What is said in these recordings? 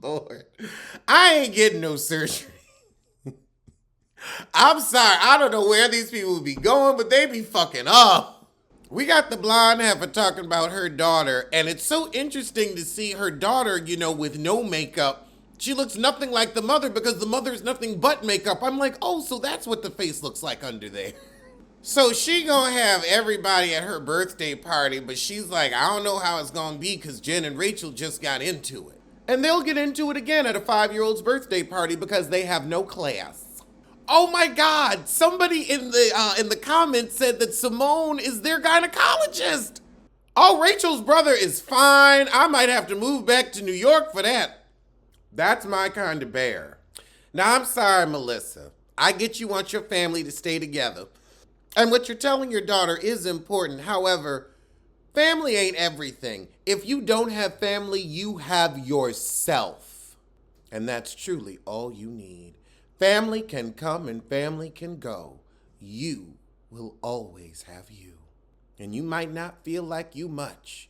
Lord. I ain't getting no surgery. I'm sorry. I don't know where these people would be going, but they be fucking up. We got the blonde heifer talking about her daughter, and it's so interesting to see her daughter, with no makeup. She looks nothing like the mother because the mother's nothing but makeup. I'm like, oh, so that's what the face looks like under there. So she gonna have everybody at her birthday party, but she's like, I don't know how it's gonna be because Jen and Rachel just got into it. And they'll get into it again at a 5-year-old's birthday party because they have no class. Oh my God, somebody in the comments said that Simone is their gynecologist. Oh, Rachel's brother is fine. I might have to move back to New York for that. That's my kind of bear. Now, I'm sorry, Melissa. I get you want your family to stay together. And what you're telling your daughter is important. However, family ain't everything. If you don't have family, you have yourself. And that's truly all you need. Family can come and family can go. You will always have you. And you might not feel like you much,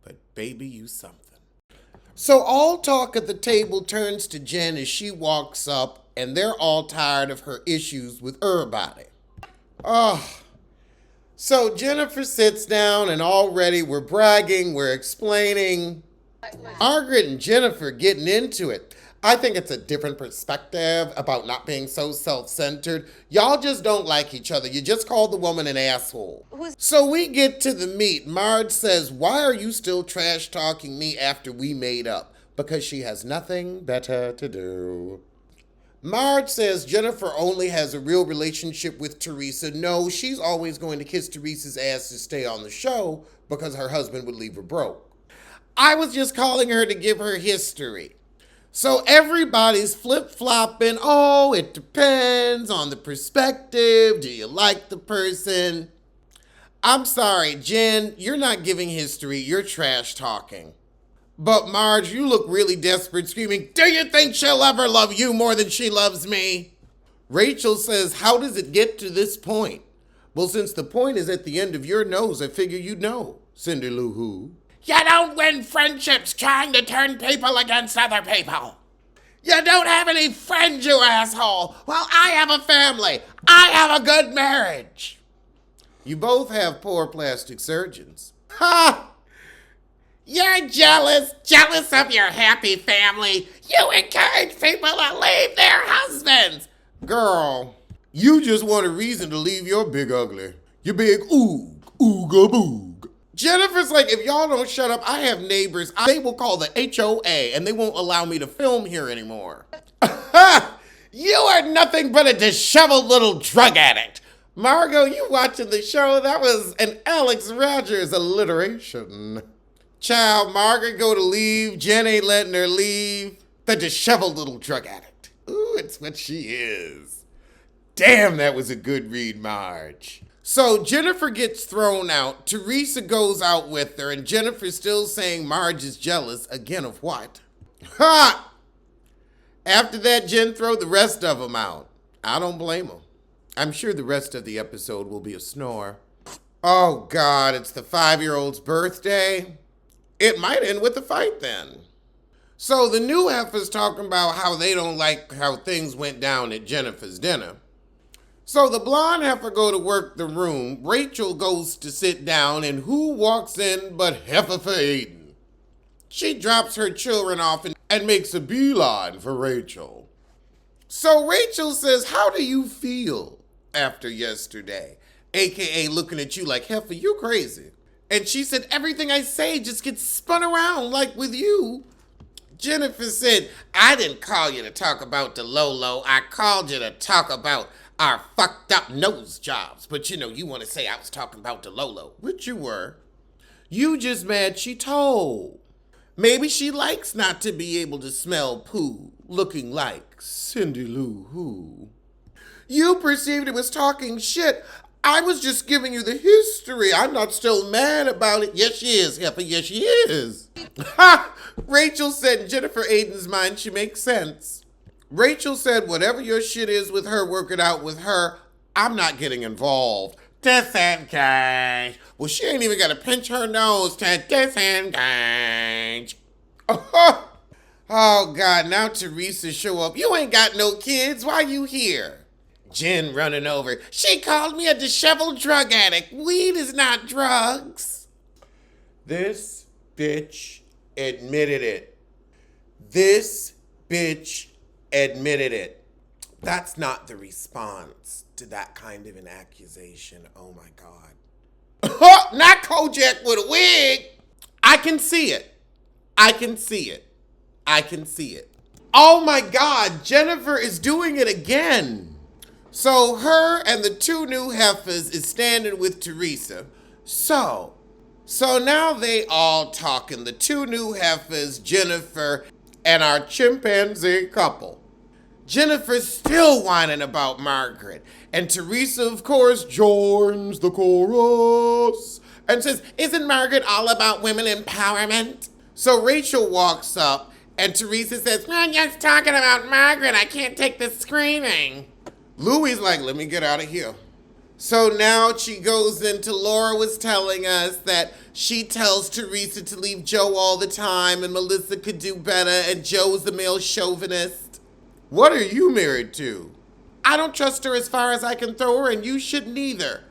but baby, you something. So all talk at the table turns to Jen as she walks up, and they're all tired of her issues with everybody. So Jennifer sits down and already we're bragging, we're explaining. Margaret and Jennifer getting into it. I think it's a different perspective about not being so self-centered. Y'all just don't like each other. You just called the woman an asshole. So we get to the meat. Marge says, why are you still trash talking me after we made up? Because she has nothing better to do. Marge says Jennifer only has a real relationship with Teresa. No, she's always going to kiss Teresa's ass to stay on the show because her husband would leave her broke. I was just calling her to give her history. So everybody's flip-flopping. Oh, it depends on the perspective. Do you like the person? I'm sorry, Jen, you're not giving history. You're trash talking. But Marge, you look really desperate, screaming, do you think she'll ever love you more than she loves me? Rachel says, how does it get to this point? Well, since the point is at the end of your nose, I figure you'd know, Cindy Lou Who. You don't win friendships trying to turn people against other people. You don't have any friends, you asshole. Well, I have a family. I have a good marriage. You both have poor plastic surgeons. Ha! You're jealous of your happy family. You encourage people to leave their husbands. Girl, you just want a reason to leave your big ugly. Your big oog, ooga boog. Jennifer's like, if y'all don't shut up, I have neighbors. They will call the HOA and they won't allow me to film here anymore. You are nothing but a disheveled little drug addict. Margot, you watching the show? That was an Alex Rodgers alliteration. Child, Margaret go to leave. Jen ain't letting her leave. The disheveled little drug addict. Ooh, it's what she is. Damn, that was a good read, Marge. So Jennifer gets thrown out. Teresa goes out with her, and Jennifer's still saying Marge is jealous. Again, of what? Ha! After that, Jen throw the rest of them out. I don't blame them. I'm sure the rest of the episode will be a snore. Oh, God, it's the 5-year-old's birthday. It might end with a fight then. So the new heifer's talking about how they don't like how things went down at Jennifer's dinner. So the blonde heifer go to work the room. Rachel goes to sit down, and who walks in but Heifer for Aiden? She drops her children off and makes a beeline for Rachel. So Rachel says, how do you feel after yesterday? AKA looking at you like, Heifer, you crazy. And she said, everything I say just gets spun around like with you. Jennifer said, I didn't call you to talk about the Lolo. I called you to talk about our fucked up nose jobs. But you want to say I was talking about the Lolo, which you were. You just mad she told. Maybe she likes not to be able to smell poo, looking like Cindy Lou Who. You perceived it was talking shit. I was just giving you the history. I'm not still mad about it. Yes, she is, Heifer. Yes, she is. Ha! Rachel said in Jennifer Aiden's mind, she makes sense. Rachel said, whatever your shit is with her, work it out with her. I'm not getting involved. Disengage. Well, she ain't even got to pinch her nose to disengage. Oh, God, now Teresa show up. You ain't got no kids. Why you here? Jen running over. She called me a disheveled drug addict. Weed is not drugs. This bitch admitted it. This bitch admitted it. That's not the response to that kind of an accusation. Oh my God. Not Kojak with a wig. I can see it. I can see it. I can see it. Oh my God, Jennifer is doing it again. So her and the two new heifers is standing with Teresa. So now they all talking. The two new heifers, Jennifer, and our chimpanzee couple. Jennifer's still whining about Margaret. And Teresa, of course, joins the chorus and says, isn't Margaret all about women empowerment? So Rachel walks up and Teresa says, man, you're talking about Margaret. I can't take the screaming. Louie's like, let me get out of here. So now she goes into, Laura was telling us that she tells Teresa to leave Joe all the time and Melissa could do better and Joe's the male chauvinist. What are you married to? I don't trust her as far as I can throw her and you shouldn't either.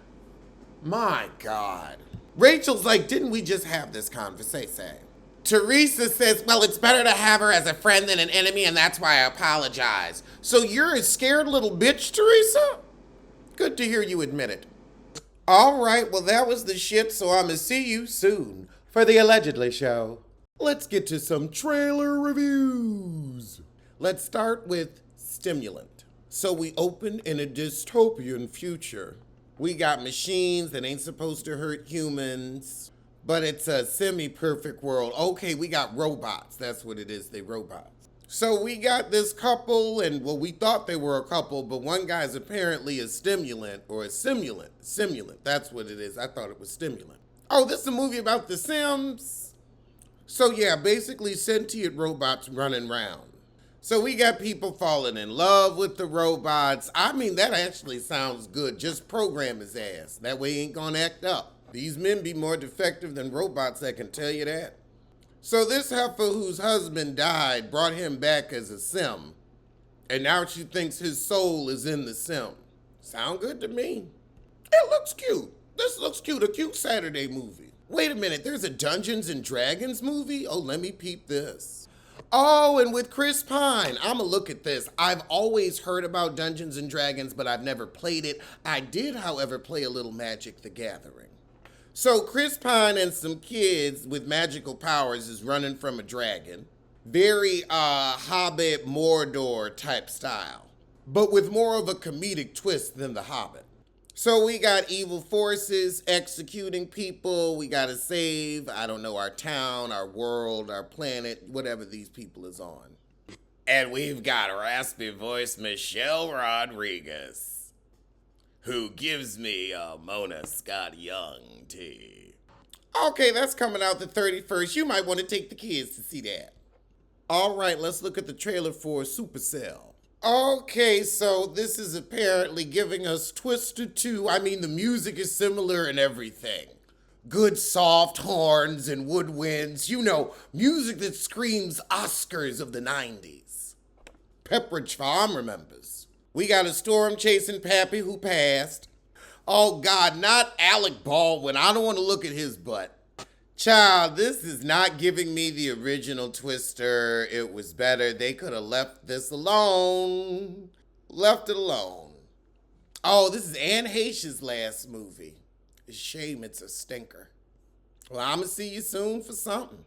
My God. Rachel's like, didn't we just have this conversation? Teresa says, well, it's better to have her as a friend than an enemy, and that's why I apologize. So you're a scared little bitch, Teresa? Good to hear you admit it. All right, well, that was the shit, so I'm gonna see you soon for the Allegedly show. Let's get to some trailer reviews. Let's start with Stimulant. So we open in a dystopian future. We got machines that ain't supposed to hurt humans. But it's a semi-perfect world. Okay, we got robots. That's what it is, they robots. So we got this couple, and well, we thought they were a couple, but one guy's apparently a stimulant, or a simulant. Simulant, that's what it is. I thought it was stimulant. Oh, this is a movie about The Sims? So yeah, basically sentient robots running around. So we got people falling in love with the robots. I mean, that actually sounds good. Just program his ass. That way he ain't gonna act up. These men be more defective than robots, I can tell you that. So this heifer whose husband died brought him back as a sim. And now she thinks his soul is in the sim. Sound good to me. It looks cute. This looks cute, a cute Saturday movie. Wait a minute, there's a Dungeons and Dragons movie? Oh, let me peep this. Oh, and with Chris Pine. I'ma look at this. I've always heard about Dungeons and Dragons, but I've never played it. I did, however, play a little Magic the Gathering. So Chris Pine and some kids with magical powers is running from a dragon. Very Hobbit Mordor type style, but with more of a comedic twist than The Hobbit. So we got evil forces executing people. We gotta save, I don't know, our town, our world, our planet, whatever these people is on. And we've got raspy voice Michelle Rodriguez, who gives me a Mona Scott Young tea. Okay, that's coming out the 31st. You might want to take the kids to see that. All right, let's look at the trailer for Supercell. Okay, so this is apparently giving us Twisted 2. I mean, the music is similar and everything. Good soft horns and woodwinds. You know, music that screams Oscars of the 90s. Pepperidge Farm remembers. We got a storm chasing Pappy who passed. Oh God, not Alec Baldwin. I don't want to look at his butt. Child, this is not giving me the original Twister. It was better. They could have left this alone. Left it alone. Oh, this is Anne Heche's last movie. It's a shame it's a stinker. Well, I'm going to see you soon for something.